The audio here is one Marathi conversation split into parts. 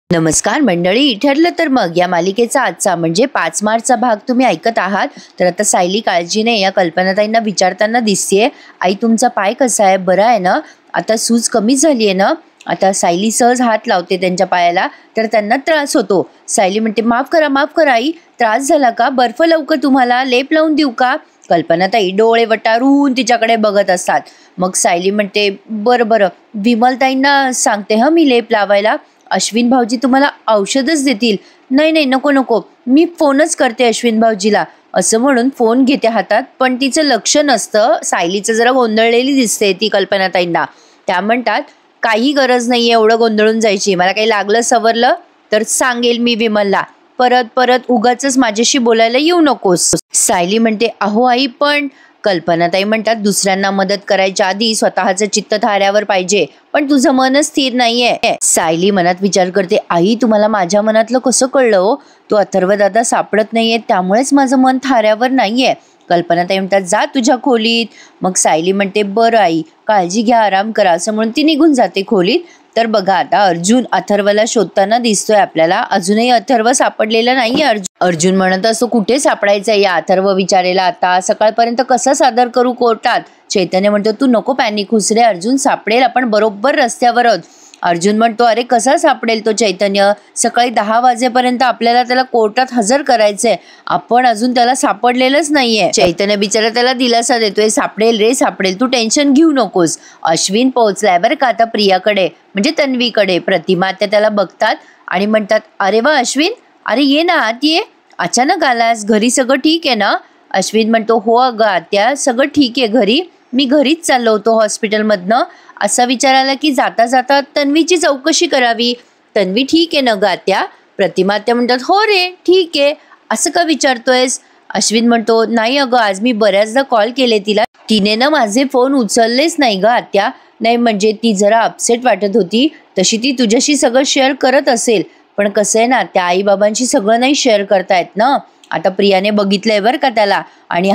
नमस्कार मंडळी, ठरलं तर मग या मालिकेचा आजचा म्हणजे 5 मार्चचा भाग तुम्ही ऐकत आहात. तर आता सायली काळजीने या कल्पनाताईंना विचारताना दिसतेय, आई तुमचा पाय कसा आहे, बरा आहे ना, आता सूज कमी झाली आहे ना. आता सायली सहज हात लावते त्यांच्या पायाला, तर त्यांना त्रास होतो. सायली म्हणते माफ करा आई, त्रास झाला का, बर्फ लावू का तुम्हाला, लेप लावून देऊ का. कल्पनाताई डोळे वटारून तिच्याकडे बघत असतात. मग सायली म्हणते बरं विमलताईंना सांगते मी लेप लावायला. अश्विन भाऊजी तुम्हाला औषधच देतील. नाही नको, मी फोनच करते अश्विन भाऊजीला, असं म्हणून फोन घेते हातात. पण तिचं लक्ष नसतं. सायलीचं जरा गोंधळलेली दिसते ती कल्पनाताईंना. त्या म्हणतात काही गरज नाहीये एवढं गोंधळून जायची, मला काही लागलं सवरलं तर सांगेल मी विमलला, परत उगाच माझ्याशी बोलायला येऊ नकोस. सायली म्हणते अहो आई, पण कल्पनाताई म्हणतात दुसऱ्यांना मदत करायच्या आधी स्वतःचं चित्त थाऱ्यावर पाहिजे, पण तुझं मनच स्थिर नाहीये. सायली मनात विचार करते, आई तुम्हाला माझ्या मनातलं कसं कळलं हो, तो अथर्व दादा सापडत नाहीये त्यामुळेच माझं मन थाऱ्यावर नाहीये. कल्पनाताई म्हणतात जा तुझ्या खोलीत. मग सायली म्हणते बरं आई, काळजी घ्या, आराम करा, असं म्हणून ती निघून जाते खोलीत. तर बघा आता अर्जुन अथर्वला शोधताना दिसतोय आपल्याला. अजूनही अथर्व सापडलेला नाहीये. अर्जुन म्हणत असतो कुठे सापडायचंय या अथर्व विचारेला, आता सकाळपर्यंत कसं सादर करू कोर्टात. चैतन्य म्हणतो तू नको पॅनिक होऊस रे, अर्जुन सापडेल, आपण बरोबर रस्त्यावर आहोत. अर्जुन म्हणतो अरे कसा सापडेल तो चैतन्य, सकाळी 10 वाजेपर्यंत आपल्याला त्याला कोर्टात हजर करायचंय, आपण अजून त्याला सापडलेलंच नाहीये. चैतन्य बिचारा त्याला दिलासा देतोय, सापडेल रे सापडेल, तू टेन्शन घेऊ नकोस. अश्विन पोहोचलाय बरं का आता प्रियाकडे, म्हणजे तन्वीकडे. प्रतिमा त्याला बघतात आणि म्हणतात अरे वा अश्विन, अरे ये ना आत ये, अचानक आलास, घरी सगळं ठीक आहे ना. अश्विन म्हणतो हो अगं आत्या, सगळं ठीक आहे घरी, मी घरीच चाललो होतो हॉस्पिटलमधनं. असा विचार आला की जाता जाता तन्वीची चौकशी करावी. तन्वी ठीक आहे ना ग आत्या. प्रतिमा त्या म्हणतात हो रे ठीक आहे, असं का विचारतोयस. अश्विन म्हणतो नाही अगं, आज मी बऱ्याचदा कॉल केले तिला, तिने ना माझे फोन उचललेच नाही ग आत्या. नाही म्हणजे ती जरा अपसेट वाटत होती, तशी ती तुझ्याशी सगळं शेअर करत असेल, पण कसं आहे ना त्या आईबाबांशी सगळं नाही शेअर करतायत ना. आता प्रियाने बघितलंय बरं का त्याला, आणि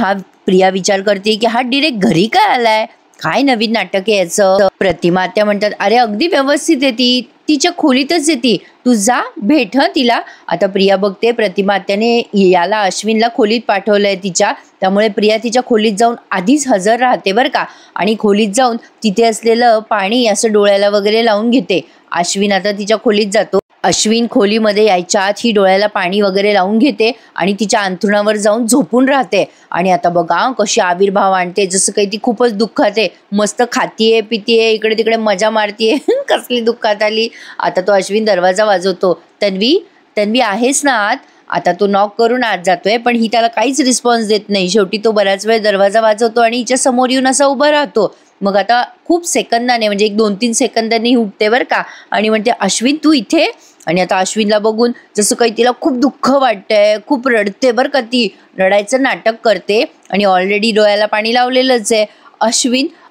प्रिया विचार करते की हा डिरेक्ट घरी काय आलाय, काय नवीन नाटक आहे याचं. प्रतिमा त्या म्हणतात अरे अगदी व्यवस्थित आहे, ती तिच्या खोलीतच येते, तू जा भेट तिला. आता प्रिया बघते प्रतिमा त्याने याला अश्विनला खोलीत पाठवलंय तिच्या, त्यामुळे प्रिया तिच्या खोलीत जाऊन आधीच हजर राहते बरं का, आणि खोलीत जाऊन तिथे असलेलं पाणी असं डोळ्याला वगैरे लावून घेते. अश्विन आता तिच्या खोलीत जातो. अश्विन खोलीमध्ये यायच्या आत ही डोळ्याला पाणी वगैरे लावून घेते आणि तिच्या अंथरुणावर जाऊन झोपून राहते. आणि आता बघा कशी आविर्भाव आणते, जसं काही ती खूपच दुःखात आहे, मस्त खातीये पितीये, इकडे तिकडे मजा मारतीये कसली दुःखात आली. आता तो अश्विन दरवाजा वाजवतो, तन्वी आहेस ना आत. आता तो नॉक करून आत जातोय, पण ही त्याला काहीच रिस्पॉन्स देत नाही. शेवटी तो बऱ्याच वेळ दरवाजा वाजवतो आणि हिच्या समोर येऊन असा उभा राहतो. मग आता खूप सेकंदाने, म्हणजे 1-2-3 सेकंदांनी उठते बरं का, आणि म्हणते अश्विन तू इथे. आणि आता अश्विनला बघून जसं काही तिला खूप दुःख वाटतंय, खूप रडते बरं का, ती रडायचं नाटक करते आणि ऑलरेडी डोळ्याला पाणी लावलेलंच आहे.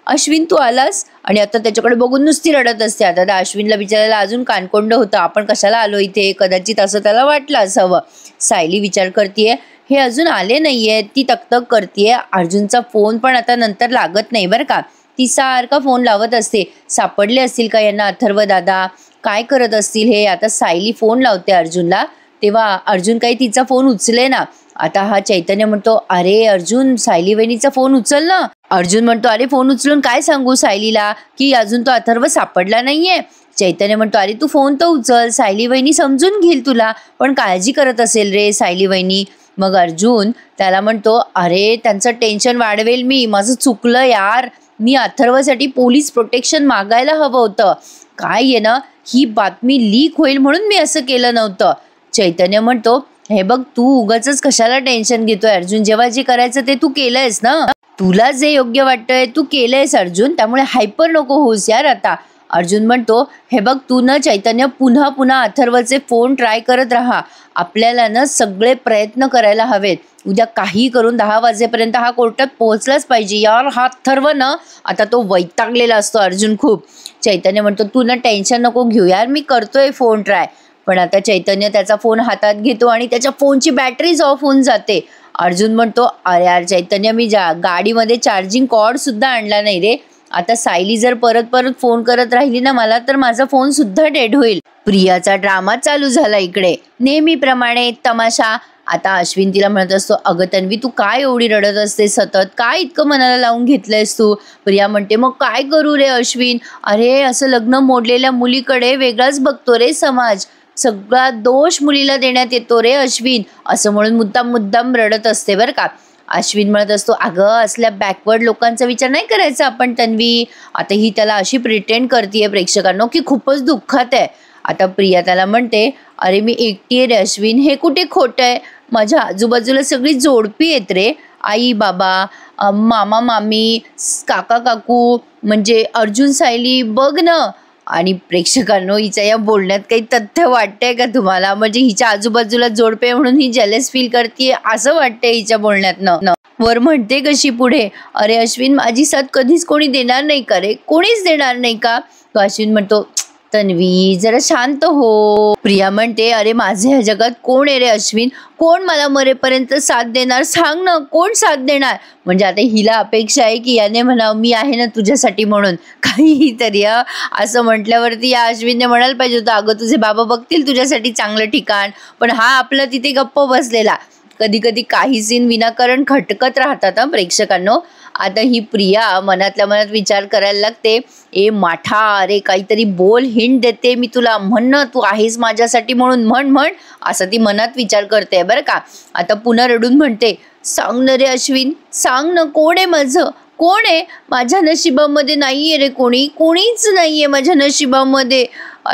अश्विन तू आलास, आणि आता त्याच्याकडे बघून नुसती रडत असते. आता त्या अश्विनला विचारायला अजून कानकोंड होतं, आपण कशाला आलो इथे, कदाचित असं त्याला वाटलं असावं. सायली विचार करतीये हे अजून आले नाहीये, ती तकतक करतीये. अर्जुनचा फोन पण आता नंतर लागत नाही बरं का, ती सारखा फोन लावत असते, सापडले असतील का यांना अथर्व दादा, काय करत असतील हे. आता सायली फोन लावते अर्जुनला, तेव्हा अर्जुन काही तिचा फोन उचले ना. आता हा चैतन्य म्हणतो अरे अर्जुन, सायली वहिनीचा फोन उचल ना. अर्जुन म्हणतो अरे फोन उचलून काय सांगू सायलीला की अजून तो अथर्व सापडला नाहीये. चैतन्य म्हणतो अरे तू फोन तर उचल, सायली वहिनी समजून घेईल तुला, पण काळजी करत असेल रे सायली वहिनी. मग अर्जुन त्याला म्हणतो अरे त्यांचं टेन्शन वाढवेल मी, माझं चुकलं यार, मी अथर्वसाठी पोलीस प्रोटेक्शन मागायला हवं होतं, काय आहे ना ही बातमी लीक होईल म्हणून मी असं केलं नव्हतं. चैतन्य म्हणतो हे बघ तू उगाचच कशाला टेन्शन घेतोय अर्जुन, जेव्हा जे करायचं ते तू केलंयस ना, तुला जे योग्य वाटतंय तू केलंयस अर्जुन, त्यामुळे हायपर नको होऊस यार आता. अर्जुन म्हणतो हे बघ तू ना चैतन्य पुन्हा अथर्वचे फोन ट्राय करत राहा, आपल्याला ना सगळे प्रयत्न करायला हवेत, उद्या काही करून 10 वाजेपर्यंत हा कोर्टात पोहोचलाच पाहिजे यार. हा अथर्व ना आता तो वैतागलेला असतो अर्जुन खूप. चैतन्य म्हणतो तू ना टेन्शन नको घेऊ यार, मी करतोय फोन ट्राय. पण आता चैतन्य त्याचा फोन हातात घेतो आणि त्याच्या फोनची बॅटरीच ऑफ होऊन जाते. अर्जुन म्हणतो अरे यार चैतन्य, मी गाडीमध्ये चार्जिंग कॉर्ड सुद्धा आणला नाही रे, आता सायली जर परत फोन करत राहिली ना मला, तर माझा फोन सुद्धा डेड होईल. प्रियाचा ड्रामा चालू झाला इकडे, नेहमीप्रमाणे तमाशा. आता अश्विन तिला म्हणत असतो, अगं तन्वी तू काय एवढी रडत असते सतत, काय इतकं मनाला लावून घेतलंयस तू. प्रिया म्हणते, मग काय करू रे अश्विन, अरे असं लग्न मोडलेल्या मुलीकडे वेगळाच बघतो रे समाज, सगळा दोष मुलीला देण्यात येतो रे अश्विन, असं म्हणून मुद्दाम मुद्दाम रडत असते बरं का. अश्विन म्हणत असतो, अगं असल्या बॅकवर्ड लोकांचा विचार नाही करायचा आपण तन्वी. आता ही त्याला अशी प्रिटेंड करतीये प्रेक्षकांनो की खूपच दुःखात आहे. आता प्रिया त्याला म्हणते, अरे मी एकटी आहे रे अश्विन, हे कुठे खोटं आहे, माझ्या आजूबाजूला सगळी जोडपी आहेत रे, आई बाबा, मामा मामी, काका काकू, म्हणजे अर्जुन सायली बघ ना. आणि प्रेक्षकांनो हिच्या या बोलण्यात काही तथ्य वाटतंय का तुम्हाला, म्हणजे हिच्या आजूबाजूला जोडपे म्हणून ही जेलस फील करते असं वाटतंय हिच्या बोलण्यातनं. वर म्हणते कशी पुढे, अरे अश्विन माझी साथ कधीच कोणी देणार नाही का रे, कोणीच देणार नाही का. तो अश्विन म्हणतो, तन्वी जरा शांत हो. प्रिया म्हणते, अरे माझे ह्या जगात कोण आहे रे अश्विन, कोण मला मरेपर्यंत साथ देणार, सांग ना कोण साथ देणार. म्हणजे आता हिला अपेक्षा आहे की याने म्हणावं मी आहे ना तुझ्यासाठी म्हणून, काहीतरी असं म्हटल्यावरती या अश्विनने म्हणायला पाहिजे होतं, अगं तुझे बाबा बघतील तुझ्यासाठी चांगलं ठिकाण. पण हा आपला तिथे गप्प बसलेला. कधी कधी काही सीन विनाकारण खटकत राहतात प्रेक्षकांनो. आता ही प्रिया मनातल्या मनात विचार करायला लागते, ए माठा अरे काहीतरी बोल, हिंट देते मी तुला, म्हण ना तू आहेस माझ्यासाठी म्हणून, म्हण म्हण, असं ती मनात विचार करते बरं का. आता पुन्हा रडून म्हणते, सांग ना रे अश्विन, सांग ना कोण आहे माझं, कोण आहे माझ्या नशिबामध्ये, नाहीये रे कोणी, कोणीच नाहीये माझ्या नशिबामध्ये,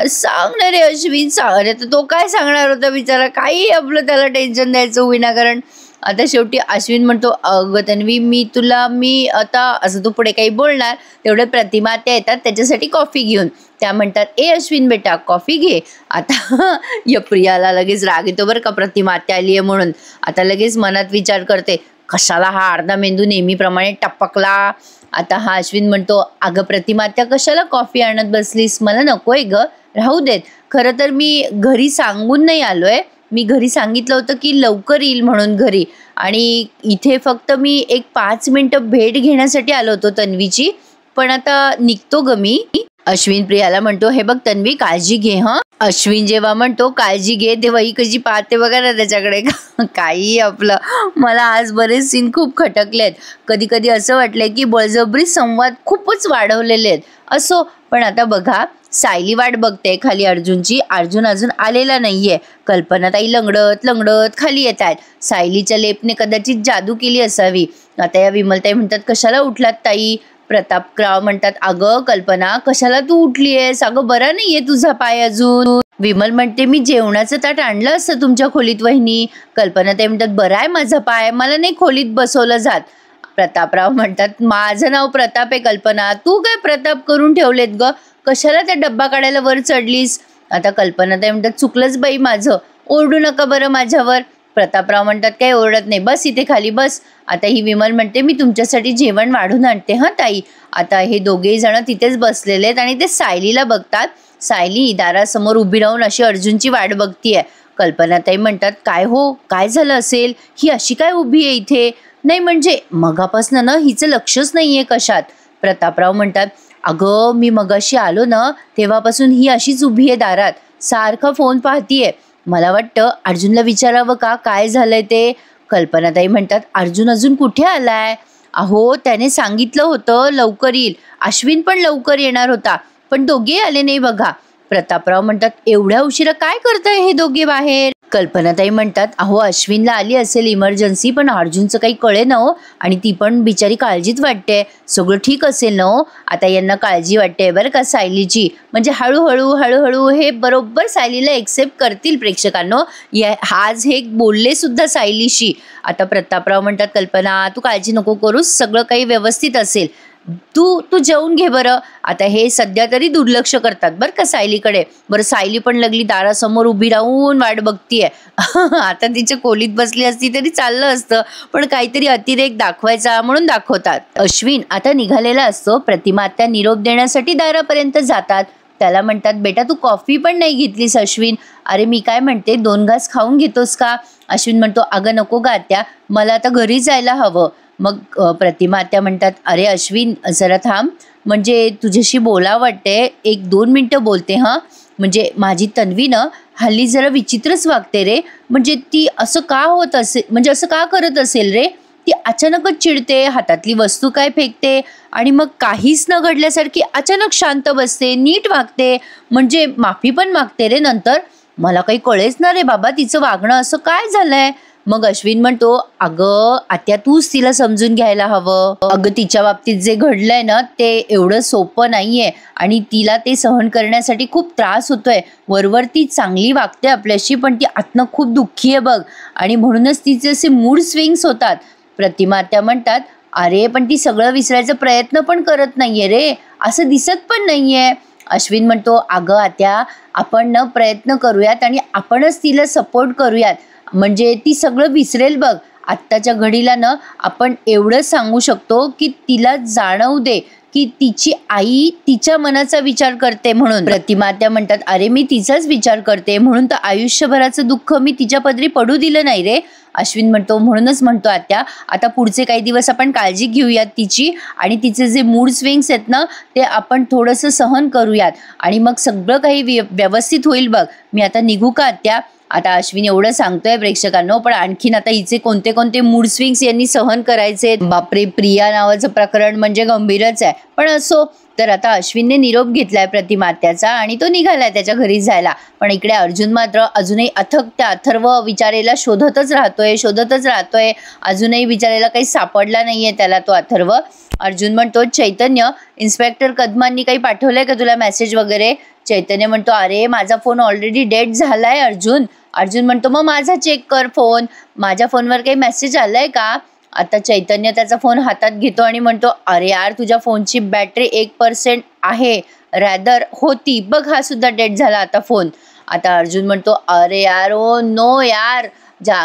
सांग ना रे अश्विन सांग. अरे तर तो काय सांगणार होता बिचारा, काही आपलं त्याला टेन्शन द्यायचं विनाकारण. आता शेवटी अश्विन म्हणतो, अगं तन्वी मी आता असं तू पुढे काही बोलणार तेवढे प्रतिमा त्या येतात त्याच्यासाठी कॉफी घेऊन. त्या म्हणतात, ए अश्विन बेटा कॉफी घे. आता या प्रियाला लगेच राग येतो बरं का, प्रतिमा त्या आली आहे म्हणून. आता लगेच मनात विचार करते, कशाला हा अर्धा मेंदू नेहमीप्रमाणे टपकला. आता हा अश्विन म्हणतो, अगं प्रतिमा त्या कशाला कॉफी आणत बसलीस, मला नकोय ग, राहू देत. खरं तर मी घरी सांगून नाही आलोय, मी घरी सांगितलं होतं की लवकर येईल म्हणून घरी, आणि इथे फक्त मी एक 5 मिनिटं भेट घेण्यासाठी आलो होतो तन्वीची, पण आता निघतो ग मी. अश्विन प्रियाला म्हणतो, हे बघ तन्वी काळजी घे हं. अश्विन जेव्हा म्हणतो काळजी घे तेव्हा ही कशी पाहते बघा ना त्याच्याकडे. काही आपलं, मला आज बरेच सीन खूप खटकलेत. कधी कधी असं वाटलंय की बळजबरी संवाद खूपच वाढवलेले आहेत. असो, पण आता बघा सायली वाट बघते खाली अर्जुनची, अर्जुन अजून आलेला नाहीये. कल्पनाताई लंगडत लंगडत खाली येत आहेत. सायलीच्या लेपने कदाचित जादू केली असावी. आता या विमलताई म्हणतात, कशाला उठलात ताई. प्रतापराव म्हणतात, अगं कल्पना कशाला तू उठलीयस, अगं बरा नाहीये तुझा पाय अजून. विमल म्हणते, मी जेवणाचं ताट आणलं असतं तुमच्या खोलीत वहिनी. कल्पनाताई म्हणतात, बरा आहे माझा पाय, मला नाही खोलीत बसवलं जात. प्रतापराव म्हणतात, माझं नाव प्रताप आहे कल्पना, तू काय प्रताप करून ठेवलेत ग, कशाला त्या डब्बा काढायला वर चढलीस. आता कल्पनाताई म्हणतात, चुकलंच बाई माझं, ओरडू नका बरं माझ्यावर. प्रतापराव म्हणतात, काही ओरडत नाही, बस इथे खाली बस. आता ही विमल म्हणते, मी तुमच्यासाठी जेवण वाढून आणते हां ताई. आता हे दोघेही जण तिथेच बसलेले आहेत आणि ते सायलीला बघतात. सायली दारासमोर उभी राहून अशी अर्जुनची वाट बघतीये. कल्पनाताई म्हणतात, काय हो, काय झालं असेल, ही अशी काय उभी आहे इथे, नाही म्हणजे मगापासनं ना हिचं लक्षच नाहीये कशात. प्रतापराव म्हणतात, अगं मी मगाशी आलो ना तेव्हापासून ही अशीच उभी आहे दारात, सारखा फोन पाहतीये, मला वाटतं अर्जुनला विचारावं का काय झालंय ते. कल्पनाताई म्हणतात, अर्जुन अजून कुठे आलाय, अहो त्याने सांगितलं होतं लवकर येईल, अश्विन पण लवकर येणार होता, पण दोघे आले नाही बघा. प्रतापराव म्हणतात, एवढ्या उशिरा काय करताय हे दोघे बाहेर. कल्पनाताई म्हणतात, अहो अश्विनला आली असेल इमर्जन्सी, पण अर्जुनचं काही कळे ना हो, आणि ती पण बिचारी काळजीत वाटते, सगळं ठीक असेल ना हो. आता यांना काळजी वाटते बरं का सायलीची, म्हणजे हळूहळू हळूहळू हे बरोबर सायलीला एक्सेप्ट करतील प्रेक्षकांनो. आज हे बोलले सुद्धा सायलीशी. आता प्रतापराव म्हणतात, कल्पना तू काळजी नको करूस, सगळं काही व्यवस्थित असेल, तू जेवून घे बरं. आता हे सध्या तरी दुर्लक्ष करतात बरं का सायलीकडे. बरं सायली पण लागली दारासमोर उभी राहून वाट बघतीये. आता तिच्या खोलीत बसली असती तरी चाललं असतं, पण काहीतरी अतिरेक दाखवायचा म्हणून दाखवतात. अश्विन आता निघालेला असतो. प्रतिमा आत्या निरोप देण्यासाठी दारापर्यंत जातात. त्याला म्हणतात, बेटा तू कॉफी पण नाही घेतलीस अश्विन. अरे मी काय म्हणते, 2 घास खाऊन घेतोस का. अश्विन म्हणतो, अगं नको ग आत्या, मला आता घरी जायला हवं. मग प्रतिमा आत्या म्हणतात, अरे अश्विन जरा थांब, म्हणजे तुझ्याशी बोला वाटते, 1-2 मिनटं बोलते हां. म्हणजे माझी तन्वी ना हल्ली जरा विचित्रच वागते रे, म्हणजे ती असं का होत असेल, म्हणजे असं का करत असेल रे. ती अचानकच चिडते, हातातली वस्तू काय फेकते आणि मग काहीच न घडल्यासारखी अचानक शांत बसते, नीट वागते, म्हणजे माफी पण मागते रे नंतर. मला काही कळेच ना रे बाबा तिचं वागणं असं काय झालंय. मग अश्विन म्हणतो, अगं आत्या तूच तिला समजून घ्यायला हवं. अगं तिच्या बाबतीत जे घडलंय ना ते एवढं सोपं नाहीये आणि तिला ते सहन करण्यासाठी खूप त्रास होतोय. वरवर ती चांगली वागते आपल्याशी, पण ती आतनं खूप दुःखी आहे बघ, आणि म्हणूनच तिचे असे मूड स्विंग्स होतात. प्रतिमा आत्या म्हणतात, अरे पण ती सगळं विसरायचा प्रयत्न पण करत नाहीये रे, असं दिसत पण नाहीये. अश्विन म्हणतो, अगं आत्या आपण न प्रयत्न करूयात आणि आपणच तिला सपोर्ट करूयात, म्हणजे ती सगळं विसरेल बघ. आत्ताच्या घडीला ना आपण एवढंच सांगू शकतो की तिला जाणवू दे की तिची आई तिच्या मनाचा विचार करते म्हणून. प्रतिमा त्या म्हणतात, अरे मी तिचाच विचार करते म्हणून तर आयुष्यभराचं दुःख मी तिच्या पदरी पडू दिलं नाही रे. अश्विन म्हणतो, म्हणूनच म्हणतो आत्या आता पुढचे काही दिवस आपण काळजी घेऊयात तिची, आणि तिचे जे मूड स्विंग्स आहेत ना ते आपण थोडंसं सहन करूयात आणि मग सगळं काही व्यवस्थित होईल बघ. मी आता निघू का आत्या. आता अश्विन एवढं सांगतोय प्रेक्षकांनो, पण आणखीन आता हिचे कोणते कोणते मूड स्विंग्स यांनी सहन करायचे. बापरे, प्रिया नावाचं प्रकरण म्हणजे गंभीरच आहे, पण असो. तर आता अश्विनने निरोप घेतलाय प्रतिमा आत्याचा आणि तो निघालाय त्याच्या घरी जायला. पण इकडे अर्जुन मात्र अजूनही अथक त्या अथर्व विचारेला शोधतच राहतोय. अजूनही विचारायला काही सापडला नाहीये त्याला तो अथर्व. अर्जुन म्हणतो, चैतन्य इन्स्पेक्टर कदमांनी काही पाठवलंय का तुला मेसेज वगैरे. चैतन्य म्हणतो, अरे माझा फोन ऑलरेडी डेड झालाय अर्जुन. अर्जुन म्हणतो, मग माझा चेक कर फोन, माझ्या फोनवर काही मेसेज आलाय का. आता चैतन्य त्याचा फोन हातात घेतो आणि म्हणतो, अरे यार तुझ्या फोनची बॅटरी 1% आहे, रॅदर होती बघ, हा सुद्धा डेड झाला आता फोन. आता अर्जुन म्हणतो, अरे यार ओ नो यार,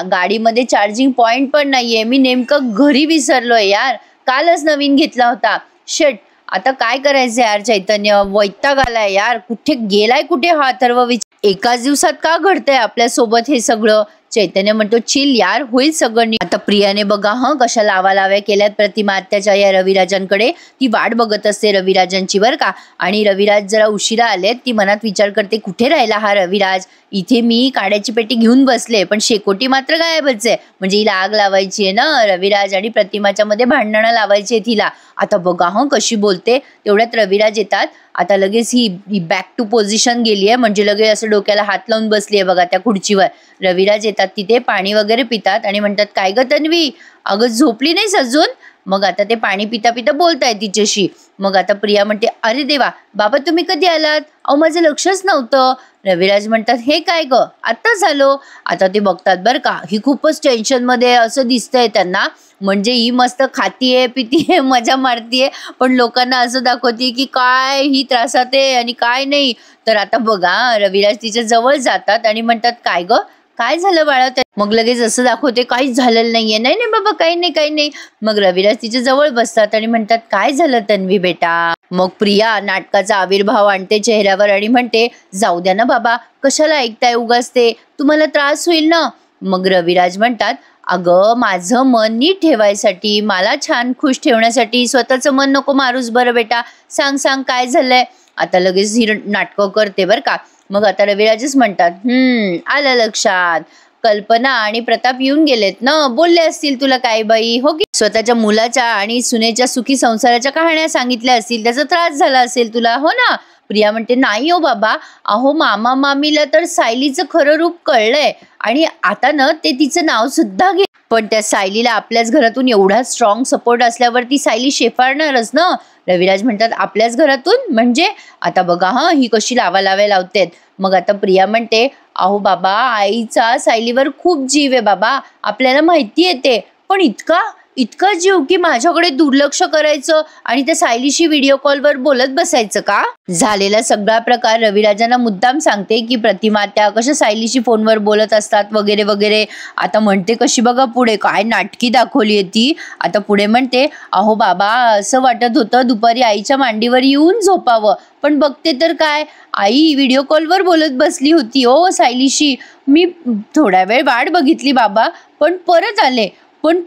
गाडीमध्ये चार्जिंग पॉइंट पण नाहीये, मी नेमकं घरी विसरलोय यार, कालच नवीन घेतला होता. शिट, आता काय करायचं यार. चैतन्य वैताग आलाय यार, कुठे गेलाय कुठे हा अथर्व. एकाच दिवसात का घडतंय आपल्या सोबत हे सगळं. चैतन्य म्हणतो, चिल यार, होईल सगळं. आता प्रियाने बघा कशा लावालाव्या केल्यात प्रतिमा आत्याच्या या रविराजांकडे. ती वाट बघत असते रविराजांची बरं का, आणि रविराज जरा उशिरा आलेत. ती मनात विचार करते, कुठे राहिला हा रविराज. इथे मी काड्याची पेटी घेऊन बसले पण शेकोटी मात्र गायबच आहे, म्हणजे हिला आग लावायची आहे ना. रविराज आणि प्रतिमाच्या मध्ये भांडणं लावायची आहे तिला. आता बघा कशी बोलते. तेवढ्यात रविराज येतात. आता लगेच ही बॅक टू पोझिशन गेली आहे, म्हणजे लगेच असं डोक्याला हात लावून बसली आहे बघा त्या खुर्चीवर. रविराज येतात तिथे, पाणी वगैरे पितात आणि म्हणतात, काय ग तन्वी, अगं झोपली नाहीस अजून. मग आता ते पाणी पिता पिता बोलताय तिच्याशी. मग आता प्रिया म्हणते, अरे देवा बाबा तुम्ही कधी आलात, अहो माझं लक्षच नव्हतं. रविराज म्हणतात, हे काय ग आत्ता झालो. आता ते बघतात बरं का, ही खूपच टेन्शन मध्ये असं दिसतंय त्यांना, म्हणजे ही मस्त खातीये पितीये मजा मारतीये, पण लोकांना असं दाखवते की काय ही त्रासात आहे आणि काय नाही. तर आता बघा रविराज तिच्या जवळ जातात आणि म्हणतात, काय ग काय झालं बाळा. मग लगेच असं दाखवते, काहीच झालेलं नाहीये. नाही नाही बाबा काही नाही. मग रविराज तिच्या जवळ बसतात आणि म्हणतात, काय झालं तन्वी बेटा. मग प्रिया नाटकाचा आविर्भाव आणते चेहऱ्यावर आणि म्हणते, जाऊ द्या ना बाबा, कशाला ऐकताय उगाच ते, तुम्हाला त्रास होईल ना. मग रविराज म्हणतात, अगं माझं मन नीट ठेवायसाठी, मला छान खुश ठेवण्यासाठी स्वतःचं मन नको मारूस बरं बेटा, सांग काय झालंय. आता लगेच ही नाटकं करते बरं का. मग आता रविराजच म्हणतात, आलं लक्षात, कल्पना आणि प्रताप येऊन गेलेत ना, बोलले असतील तुला काय बाई, हो की. स्वतःच्या मुलाच्या आणि सुनेच्या सुखी संसाराच्या कहाण्या सांगितल्या असतील, त्याचा त्रास झाला असेल तुला, हो ना. प्रिया म्हणते, नाही हो बाबा, अहो मामा मामीला तर सायलीचं खरं रूप कळलंय आणि आता ना ते तिचं नाव सुद्धा घे, पण त्या सायलीला आपल्याच घरातून एवढा स्ट्रॉंग सपोर्ट असल्यावर ती सायली शेफाळणारच ना. रविराज म्हणतात, आपल्याच घरातून म्हणजे. आता बघा ही कशी लावालाव्या लावतेत. मग आता प्रिया म्हणते, अहो बाबा आईचा सायलीवर खूप जीव आहे बाबा, आपल्याला माहिती आहे ते, पण इतका जीव की माझ्याकडे दुर्लक्ष करायचं आणि त्या सायलीशी व्हिडिओ कॉलवर बोलत बसायचं का. झालेला सगळा प्रकार रविराजांना मुद्दाम सांगते की प्रतिमा त्या कशा सायलीशी फोनवर बोलत असतात वगैरे वगैरे. आता म्हणते कशी बघा पुढे, काय नाटकी दाखवली आहे ती. आता पुढे म्हणते, अहो बाबा असं वाटत होतं दुपारी आईच्या मांडीवर येऊन झोपावं, पण बघते तर काय, आई व्हिडिओ कॉलवर बोलत बसली होती सायलीशी. मी थोडा वेळ वाट बघितली बाबा, पण परत आले. पण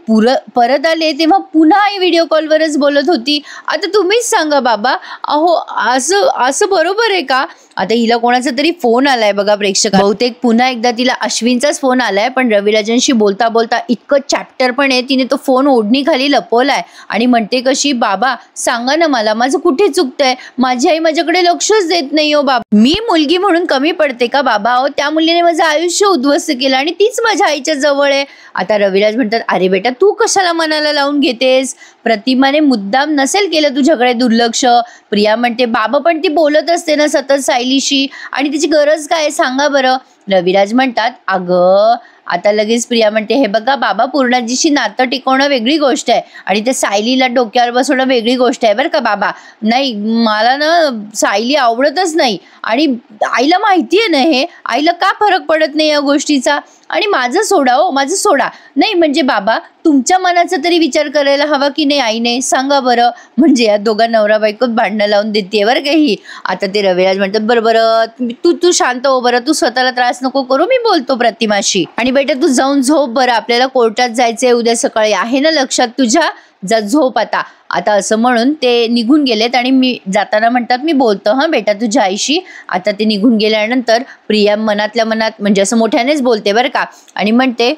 परत आले तेव्हा पुन्हा आई व्हिडिओ कॉलवरच बोलत होती. आता तुम्हीच सांगा बाबा, अहो असं असं बरोबर आहे का? आता हिला कोणाचा तरी फोन आलाय बघा प्रेक्षक, बहुतेक पुन्हा एकदा तिला अश्विनचाच फोन आलाय. पण रविराजांशी बोलता बोलता इतकं चॅप्टर पण आहे, तिने तो फोन ओढणी खाली लपवलाय आणि म्हणते कशी, बाबा सांगा ना मला, माझं कुठे चुकतंय? माझी आई माझ्याकडे लक्षच देत नाही हो बाबा. मी मुलगी म्हणून कमी पडते का बाबा? अहो त्या मुलीने माझं आयुष्य उद्ध्वस्त केलं आणि तीच माझ्या आईच्या जवळ आहे. आता रविराज म्हणतात, अरे बेटा तू कशाला मनाला लावून घेतेस? प्रतिमाने मुद्दाम नसेल केलं तुझ्याकडे दुर्लक्ष. प्रिया म्हणते, बाबा पण ती बोलत असते ना सतत सायलीशी, आणि तिची गरज काय सांगा बरं? रविराज म्हणतात, अगं आता लगेच प्रिया म्हणते, हे बघा बाबा, पूर्णाजीशी नातं टिकवणं वेगळी गोष्ट आहे आणि ते सायलीला डोक्यावर बसवणं वेगळी गोष्ट आहे बरं का बाबा. नाही, मला ना सायली आवडतच नाही आणि आईला माहिती आहे ना हे, आईला का फरक पडत नाही या गोष्टीचा? आणि माझं सोडा हो, माझं सोडा. नाही म्हणजे बाबा, तुमच्या मनाचा तरी विचार करायला हवा की नाही आईने, सांगा बरं. म्हणजे या दोघा नवरा बायकोत भांडणं लावून देते बरं का ही. आता ते रविराज म्हणतात, बरं तू शांत हो बरं, तू स्वतःला त्रास नको करू, मी बोलतो प्रतिमाशी. आणि बेटा तू जाऊन झोप बरं, आपल्याला कोर्टात जायचंय उद्या सकाळी, आहे ना लक्षात तुझ्या? जा झोप आता. आता असं म्हणून ते निघून गेलेत आणि मी जाताना म्हणतात, मी बोलतो हा बेटा तुझ्या आईशी. आता ते निघून गेल्यानंतर प्रिया मनातल्या मनात म्हणजे असं मोठ्यानेच बोलते बरं का, आणि म्हणते,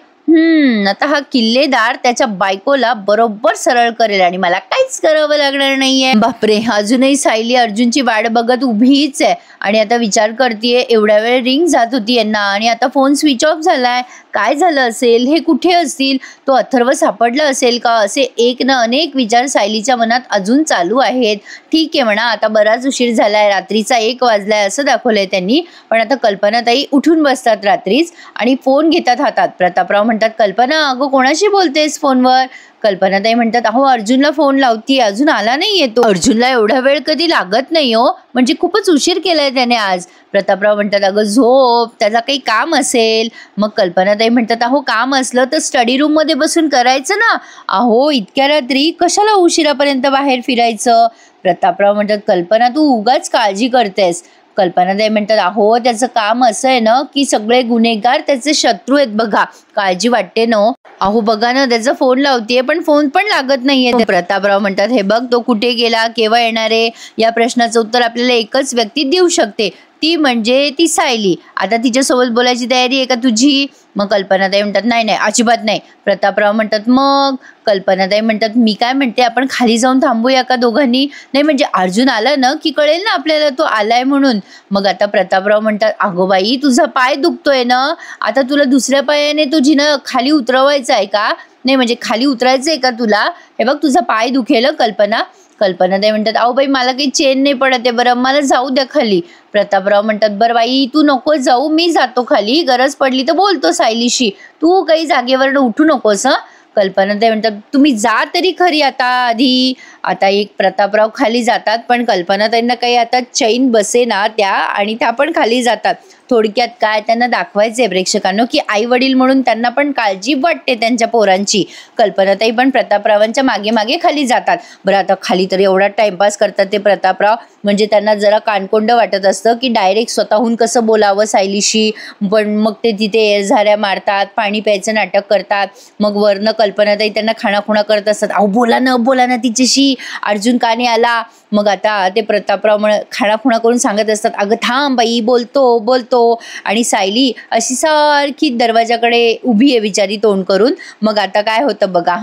आता हा किल्लेदार त्याच्या बायकोला बरोबर सरळ करेल आणि मला काहीच करावं लागणार नाहीये. बापरे, अजूनही सायली अर्जुनची वाट बघत उभीच आहे आणि आता विचार करतेय, एवढ्या वेळ रिंग जात होती यांना आणि आता फोन स्विच ऑफ झालाय. काय झालं असेल? हे कुठे असतील? तो अथर्व सापडला असेल का? असे एक ना अनेक विचार सायलीच्या मनात अजून चालू आहेत. ठीक आहे म्हणा, आता बराच उशीर झालाय, रात्रीचा 1 वाजलाय असं दाखवलंय त्यांनी. पण आता कल्पनाताई उठून बसतात रात्रीच आणि फोन घेतात हातात. प्रतापराव म्हणतात, कल्पना अगं कोणाशी बोलतेस फोनवर? कल्पनाताई म्हणतात, अहो अर्जुनला फोन लावतीये, अजून आला नाहीये तो. अर्जुनला एवढा वेळ कधी लागत नाही हो, म्हणजे खूपच उशीर केलाय त्याने आज. प्रतापराव म्हणतात, अगं झोप, त्याचा काही काम असेल. मग कल्पनाताई म्हणतात, अहो काम असलं तर स्टडी रूम मध्ये बसून करायचं ना, अहो इतक्या रात्री कशाला उशिरापर्यंत बाहेर फिरायचं? प्रतापराव म्हणतात, कल्पना तू उगाच काळजी करतेस. कल्पनाताई म्हणतात, अहो त्याचं काम असं आहे ना की सगळे गुन्हेगार त्याचे शत्रू आहेत बघा, काळजी वाटते ना. अहो बघा ना, त्याचा फोन लावतीये पण फोन पण लागत नाहीये. प्रतापराव म्हणतात, हे बघ तो कुठे गेला, केव्हा येणार आहे, या प्रश्नाचं उत्तर आपल्याला एकच व्यक्ती देऊ शकते, ती म्हणजे ती सायली. आता तिच्यासोबत बोलायची तयारी आहे का तुझी? मग कल्पनाताई म्हणतात, नाही नाही अजिबात नाही. प्रतापराव म्हणतात, मग? कल्पनाताई म्हणतात, मी काय म्हणते, आपण खाली जाऊन थांबूया का दोघांनी? नाही म्हणजे अर्जुन आला ना की कळेल ना आपल्याला तो आलाय म्हणून. मग आता प्रतापराव म्हणतात, अगो बाई तुझा पाय दुखतोय ना, आता तुला दुसऱ्या पायाने तो जिना खाली उतरवायचा आहे का? नाही म्हणजे खाली उतरायचं आहे का तुला? हे बघ तुझा पाय दुखेल कल्पना. कल्पनाताई म्हणतात, अहो बाई मला काही चेन नाही पडत आहे, बरं मला जाऊ द्या खाली. प्रतापराव म्हणतात, बरं बाई तू नको जाऊ, मी जातो खाली, गरज पडली तर बोलतो सायलीशी, तू काही जागेवर उठू नकोस हं. कल्पनाताई म्हणतात, तुम्ही जा तरी खरी आता आधी. आता एक प्रतापराव खाली जातात, पण कल्पनाताईंना काही आता चैन बसे ना त्या, आणि त्या पण खाली जातात. थोडक्यात काय त्यांना दाखवायचंय प्रेक्षकांनो की आई वडील म्हणून त्यांना पण काळजी वाटते त्यांच्या पोरांची. कल्पनाताई पण प्रतापरावांच्या मागे मागे खाली जातात. बरं आता खाली तर एवढा टाइमपास करतात ते प्रतापराव, म्हणजे त्यांना जरा कानकोंड वाटत असतं की डायरेक्ट स्वतःहून कसं बोलावं सायलीशी. पण मग ते तिथे एरझाऱ्या मारतात, पाणी प्यायचं नाटक करतात. मग वरनं कल्पनाताई त्यांना खाणाखुणा करत असतात, अहो बोला ना तिच्याशी, अर्जुन का नाही आला? मग आता ते प्रतापराव खाणाखुणा करून सांगत असतात, अगं थांब बाई, बोलतो. आणि सायली अशी सारखी दरवाजाकडे उभी आहे बिचारी तोंड करून. मग आता काय होतं बघा,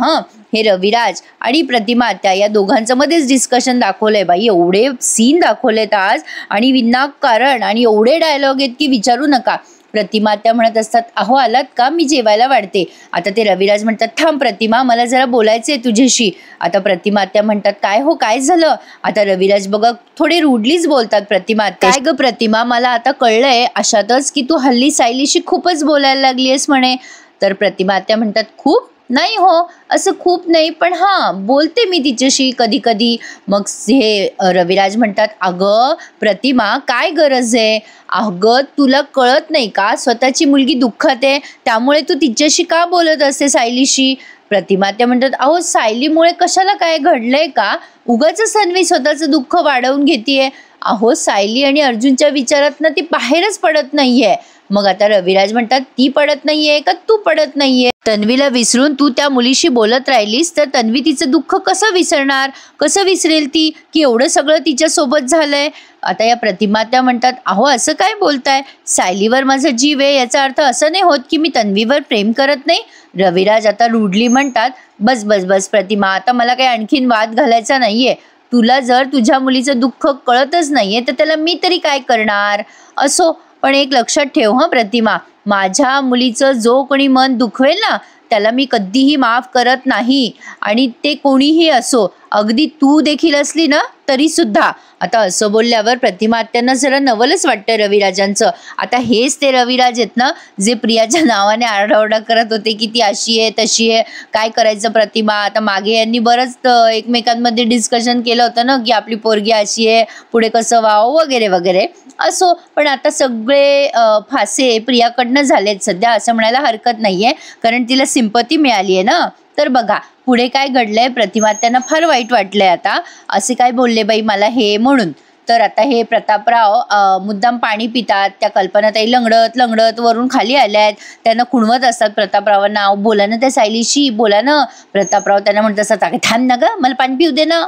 हे रविराज आणि प्रतिमा आत्या या दोघांचं मध्येच डिस्कशन दाखवलंय बाई. एवढे सीन दाखवलेत आज आणि विनाकारण, आणि एवढे डायलॉग आहेत की विचारू नका. प्रतिमा आत्या म्हणत असतात, अहो आलात का, मी जेवायला वाढते. आता ते रविराज म्हणतात, थांब प्रतिमा, मला जरा बोलायचंय तुझ्याशी. आता प्रतिमा आत्या म्हणतात, काय हो काय झालं? आता रविराज बघा थोडे रूडलीच बोलतात प्रतिमा आत्या. काय ग प्रतिमा, मला आता कळलंय अशातच की तू हल्ली सायलीशी खूपच बोलायला लागलीयस म्हणे. तर प्रतिमा आत्या म्हणतात, खूप नाही हो, असं खूप नाही, पण बोलते मी तिच्याशी कधी कधी. मग हे रविराज म्हणतात, अगं प्रतिमा काय गरज आहे? अगं तुला कळत नाही का, स्वतःची मुलगी दुःखात आहे त्यामुळे तू तिच्याशी का बोलत असते सायलीशी? प्रतिमा त्या म्हणतात, अहो सायलीमुळे कशाला काय घडलंय का? उगाच सन्वी स्वतःचं दुःख वाढवून घेतीये. अहो सायली आणि अर्जुनच्या विचारात ना ती बाहेरच पडत नाहीये. मग आता रविराज म्हणतात ती पडत नाहीये का तू पडत नाहीये? तन्वीला विसरून तू त्या मुलीशी बोलत राहिलीस तर तन्वी तिचं दुःख कसं विसरणार? कसं विसरेल ती की एवढं सगळं तिच्या सोबत झालंय? आता या प्रतिमा त्या म्हणतात अहो असं काय बोलताय, सायलीवर माझा जीव आहे याचा अर्थ असं नाही होत की मी तन्वीवर प्रेम करत नाही. रविराज आता रूडली म्हणतात बस बस बस प्रतिमा, आता मला काही आणखीन वाद घालायचा नाहीये. तुला जर तुझ्या मुलीचं दुःख कळतच नाहीये तर त्याला मी तरी काय करणार? असो, पण एक लक्षात ठेव हं प्रतिमा, माझ्या मुलीचं जो कोणी मन दुखवेल ना त्याला मी कधीही माफ करत नाही. आणि ते कोणीही असो, अगदी तू देखील असली ना तरी सुद्धा. आता असं बोलल्यावर प्रतिमा आत्यांना जरा नवलच वाटतं रविराजांचं. आता हेच ते रविराज आहेत ना जे प्रियाच्या नावाने आरडाओरडा करत होते की ती अशी आहे तशी आहे, काय करायचं प्रतिमा? आता मागे यांनी बरंच एकमेकांमध्ये डिस्कशन केलं होतं ना की आपली पोरगी अशी आहे, पुढे कसं व्हावं वगैरे वगैरे. असो, पण आता सगळे फासे प्रियाकडनं झालेत सध्या असं म्हणायला हरकत नाहीये, कारण तिला सिंपती मिळाली आहे ना. तर बघा पुढे काय घडलंय. प्रतिमा त्यांना फार वाईट वाटलंय आता, असे काय बोलले बाई मला हे म्हणून. तर आता हे प्रतापराव मुद्दाम पाणी पितात. त्या कल्पनाताई लंगडत लंगडत वरून खाली आल्या आहेत. त्यांना खुणवत असतात प्रतापरावांना, बोला ना त्या सायलीशी, बोला ना. प्रतापराव त्यांना म्हणत असतात थांब ना ग, मला पाणी पिऊ दे ना.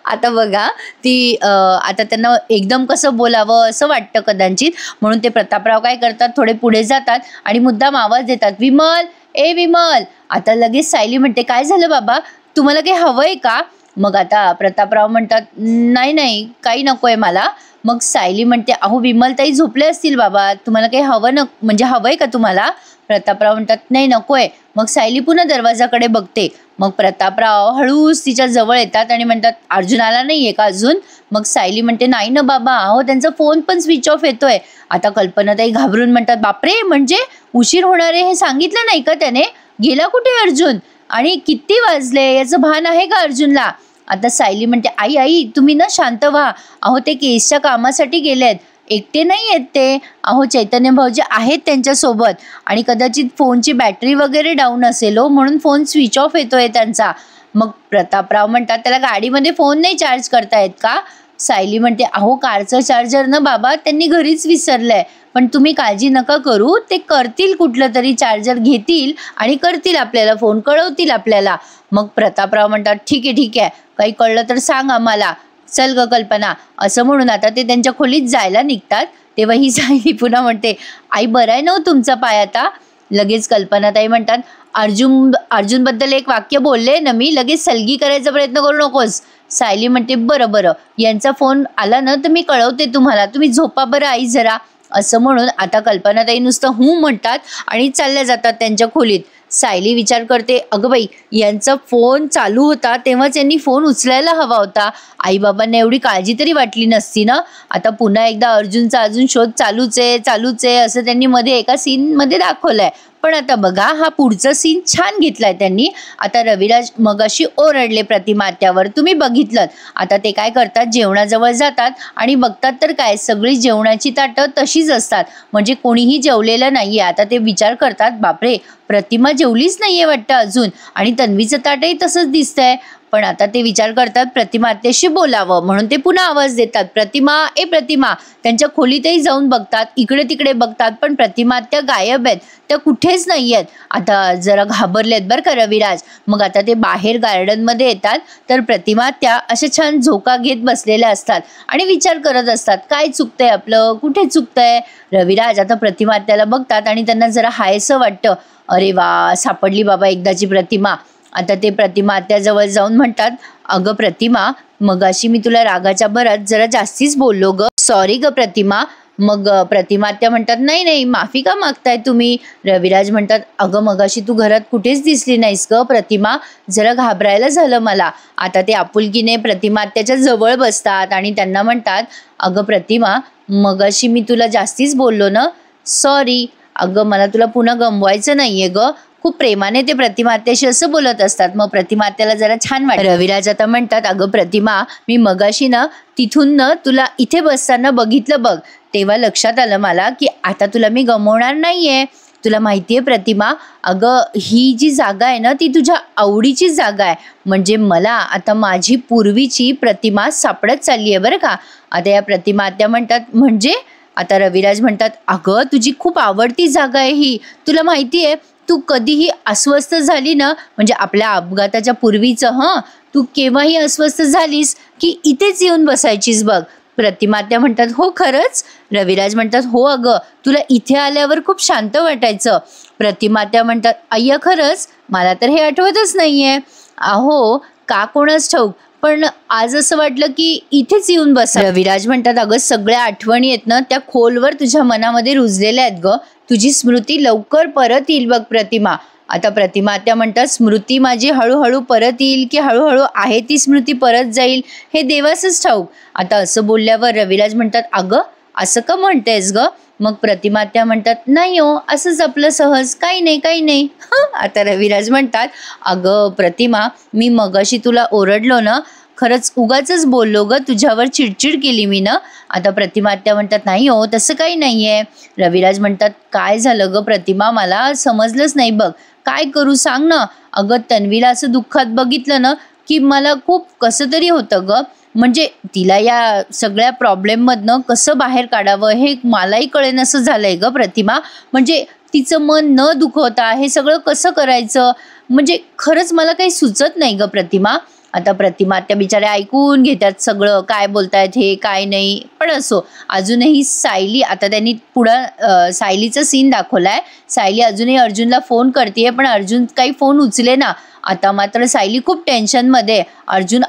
आता बघा ती आता त्यांना एकदम कसं बोलावं असं वाटतं कदाचित, म्हणून ते प्रतापराव काय करतात थोडे पुढे जातात आणि मुद्दाम आवाज देतात विमल, ए विमल. आता लगेच सायली म्हणते काय झालं बाबा, तुम्हाला काही हवंय का? मग आता प्रतापराव म्हणतात नाही नाही काही नकोय मला. मग सायली म्हणते अहो विमलताई झोपले असतील बाबा, तुम्हाला काही हवं म्हणजे हवंय का तुम्हाला? प्रतापराव म्हणतात नाही नकोय. मग सायली पुन्हा दरवाजाकडे बघते. मग प्रतापराव हळूच तिच्या जवळ येतात आणि म्हणतात अर्जुन आला नाहीये का अजून? मग सायली म्हणते नाही ना बाबा, अहो त्यांचा फोन पण स्विच ऑफ येतोय. आता कल्पनाताई घाबरून म्हणतात बापरे, म्हणजे उशीर होणार आहे हे सांगितलं नाही का त्याने? गेला कुठे अर्जुन? आणि किती वाजले याचं भान आहे का अर्जुनला? आता सायली म्हणते आई आई तुम्ही ना शांत व्हा, अहो ते केसच्या कामासाठी गेलेत, एकटे नाही आहेत ते. अहो चैतन्य भाऊजी आहेत त्यांच्यासोबत आणि कदाचित फोनची बॅटरी वगैरे डाऊन असेल हो, म्हणून फोन स्विच ऑफ येतोय त्यांचा. मग प्रतापराव म्हणतात त्याला गाडीमध्ये फोन नाही चार्ज करतायत का? सायली म्हणते अहो कारचं चार्जर ना बाबा त्यांनी घरीच विसरलंय, पण तुम्ही काळजी नका करू, ते करतील कुठलं तरी चार्जर घेतील आणि करतील आपल्याला फोन, कळवतील आपल्याला. मग प्रतापराव म्हणतात ठीक आहे काही कळलं तर सांग आम्हाला, चल ग कल्पना. असं म्हणून आता ते त्यांच्या खोलीत जायला निघतात. तेव्हा ही सायली पुन्हा म्हणते आई बरं आहे ना तुमचा पाय आता? लगेच कल्पनाताई म्हणतात अर्जुनबद्दल एक वाक्य बोलले ना मी, लगेच सलगी करायचा प्रयत्न करू नकोस. सायली म्हणते बरं यांचा फोन आला ना तर मी कळवते तुम्हाला, तुम्ही झोपा बरं आई जरा. असं म्हणून आता कल्पनाताई नुसतं म्हणतात आणि चालल्या जातात त्यांच्या खोलीत. सायली विचार करते अगं बाई यांचा फोन चालू होता तेव्हाच यांनी फोन उचलायला हवा होता, आईबाबांना एवढी काळजी तरी वाटली नसती ना. आता पुन्हा एकदा अर्जुनचा अजून शोध चालूच आहे असं त्यांनी मध्ये एका सीन मध्ये दाखवलंय. पण आता बघा हा पुढचा सीन छान घेतलाय त्यांनी. आता रविराज मगाशी ओरडले प्रतिमा आत्यावर, तुम्ही बघितलं. आता ते काय करतात जेवणाजवळ जातात आणि बघतात तर काय सगळी जेवणाची ताटं तशीच असतात, म्हणजे कोणीही जेवलेलं नाहीये. आता ते विचार करतात बापरे प्रतिमा जेवलीच नाहीये वाटतं अजून, आणि तन्वीचं ताटही तसंच दिसतंय. पण आता ते विचार करतात प्रतिमा आत्याशी बोलावं, म्हणून ते पुन्हा आवाज देतात प्रतिमा, ए प्रतिमा. त्यांच्या खोलीतही जाऊन बघतात, इकडे तिकडे बघतात, पण प्रतिमा आत्या गायब आहेत, त्या कुठेच नाही आहेत. आता जरा घाबरलेत बरं का रविराज. मग आता ते बाहेर गार्डनमध्ये येतात तर प्रतिमा आत्या अशा छान झोका घेत बसलेल्या असतात आणि विचार करत असतात काय चुकतंय आपलं, कुठे चुकतंय. रविराज आता प्रतिमा आत्याला बघतात आणि त्यांना जरा हायसं वाटतं, अरे वा सापडली बाबा एकदाची प्रतिमा. आता ते प्रतिमा आत्याजवळ जाऊन म्हणतात अगं प्रतिमा, मगाशी मी तुला रागाच्या भरात जरा जास्तीच बोललो ग, सॉरी ग प्रतिमा. मग प्रतिमा आत्या म्हणतात नाही माफी का मागताय तुम्ही? रविराज म्हणतात अगं मगाशी तू घरात कुठेच दिसली नाहीस ग प्रतिमा, जरा घाबरायला झालं मला. आता ते आपुलकीने प्रतिमा आत्याच्या जवळ बसतात आणि त्यांना म्हणतात अगं प्रतिमा मगाशी मी तुला जास्तीच बोललो ना, सॉरी. अगं मला तुला पुन्हा गमवायचं नाहीये ग. खूप प्रेमाने ते प्रतिमा आत्याशी असं बोलत असतात. मग प्रतिमा आत्याला जरा छान वाटतं. रविराज आता म्हणतात अगं प्रतिमा मी मगाशी ना तिथून ना तुला इथे बसताना बघितलं बघ, तेव्हा लक्षात आलं मला की आता तुला मी गमवणार नाहीये. तुला माहितीये प्रतिमा, अगं ही जी जागा आहे ना ती तुझ्या आवडीची जागा आहे, म्हणजे मला आता माझी पूर्वीची प्रतिमा सापडत चालली आहे बरं का. आता या प्रतिमा आत्या म्हणतात म्हणजे? आता रविराज म्हणतात, अगं तुझी खूप आवडती जागा आहे ही, तुला माहिती आहे तू कधीही अस्वस्थ झाली ना, म्हणजे आपल्या अपघाताच्या पूर्वीचं तू केव्हाही अस्वस्थ झालीस की इथेच येऊन बसायचीस बघ. प्रतिमा त्या म्हणतात, हो खरंच? रविराज म्हणतात, हो अगं, तुला इथे आल्यावर खूप शांत वाटायचं. प्रतिमा त्या म्हणतात, अय्या खरंच? मला तर हे आठवतच नाहीये. अहो का कोणास ठाऊक, पण आज असं वाटलं की इथेच येऊन बसा. रविराज म्हणतात, अगं सगळ्या आठवणी आहेत ना त्या खोलवर तुझ्या मनामध्ये रुजलेल्या आहेत ग, तुझी स्मृती लवकर परत येईल बघ प्रतिमा. आता प्रतिमा त्या म्हणतात, स्मृती माझी हळूहळू परत येईल की हळूहळू आहे ती स्मृती परत जाईल हे देवासच ठाऊक. आता असं बोलल्यावर रविराज म्हणतात, अगं असं का म्हणतेस ग? मग प्रतिमा त्या म्हणतात, नाही हो असंच आपलं सहज, काही नाही काही नाही. आता रविराज म्हणतात, अगं प्रतिमा मी मगाशी तुला ओरडलो ना, खरंच उगाचच बोललो ग, तुझ्यावर चिडचिड केली मी ना. आता प्रतिमा त्या म्हणतात, नाही हो तसं काही नाहीये. रविराज म्हणतात, काय झालं ग प्रतिमा, मला समजलंच नाही बघ, काय करू सांग ना. अगं तन्वीला असं दुःखात बघितलं ना की मला खूप कसं तरी होतं ग, म्हणजे तिला या सगळ्या प्रॉब्लेममधनं कसं बाहेर काढावं हे मलाही कळेनासं झालंय ग प्रतिमा. म्हणजे तिचं मन न दुखवता हे सगळं कसं करायचं, म्हणजे खरंच मला काही सुचत नाही ग प्रतिमा. आता प्रतिमा त्या बिचाऱ्या ऐकून घेतात सगळं काय बोलतायत हे काय नाही, पण असो अजूनही सायली, आता त्यांनी पुढं सायलीचा सीन दाखवलाय. सायली अजूनही अर्जुनला फोन करते पण अर्जुन काही फोन उचले ना. आता मात्र सायली खूप टेन्शनमध्ये, अर्जुन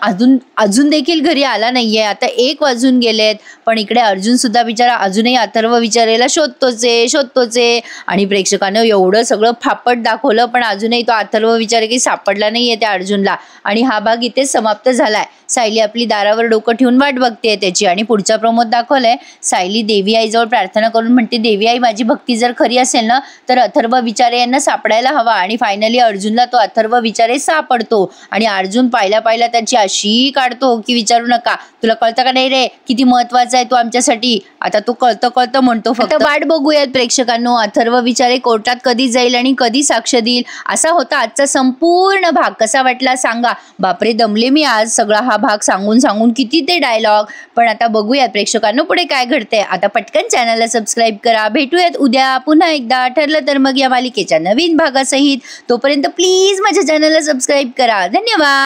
अजून देखील घरी आला नाहीये. आता 1 वाजून गेलेत, पण इकडे अर्जुन सुद्धा बिचारा अजूनही अथर्व विचारायला शोधतोच आहे. आणि प्रेक्षकांना एवढं सगळं फापट दाखवलं पण अजूनही तो अथर्व विचार की सापडला नाहीये त्या अर्जुनला. आणि हा भाग इथेच समाप्त झालाय. सायली आपली दारावर डोकं ठेवून वाट बघते त्याची. आणि पुढचा प्रमोद दाखवलाय, सायली देवी आईजवळ प्रार्थना करून म्हणते, देवी आई माझी भक्ती जर खरी असेल ना तर अथर्व विचारे यांना सापडायला हवा. आणि फायनली अर्जुनला तो अथर्व विचारे सापडतो आणि अर्जुन पाहिल्या त्याची अशी काढतो की विचारू नका. तुला कळतं का नाही रे किती महत्वाचा आहे तो आमच्यासाठी. आता तो कळतं म्हणतो. फक्त वाट बघूयात प्रेक्षकांनो, अथर्व विचारे कोर्टात कधी जाईल आणि कधी साक्ष देईल. असा होता आजचा संपूर्ण भाग. कसा वाटला सांगा. बापरे दमले मी आज सगळा हा भाग सांगून किती ते डायलॉग. पण आता बघूयात प्रेक्षकांनो पुढे काय घडतंय. आता पटकन चॅनलला सबस्क्राईब करा. भेटूयात उद्या पुन्हा एकदा, ठरलं तर मग या मालिकेच्या नवीन भागासहित. तोपर्यंत प्लीज माझ्या चॅनलला सबस्क्राईब करा. धन्यवाद.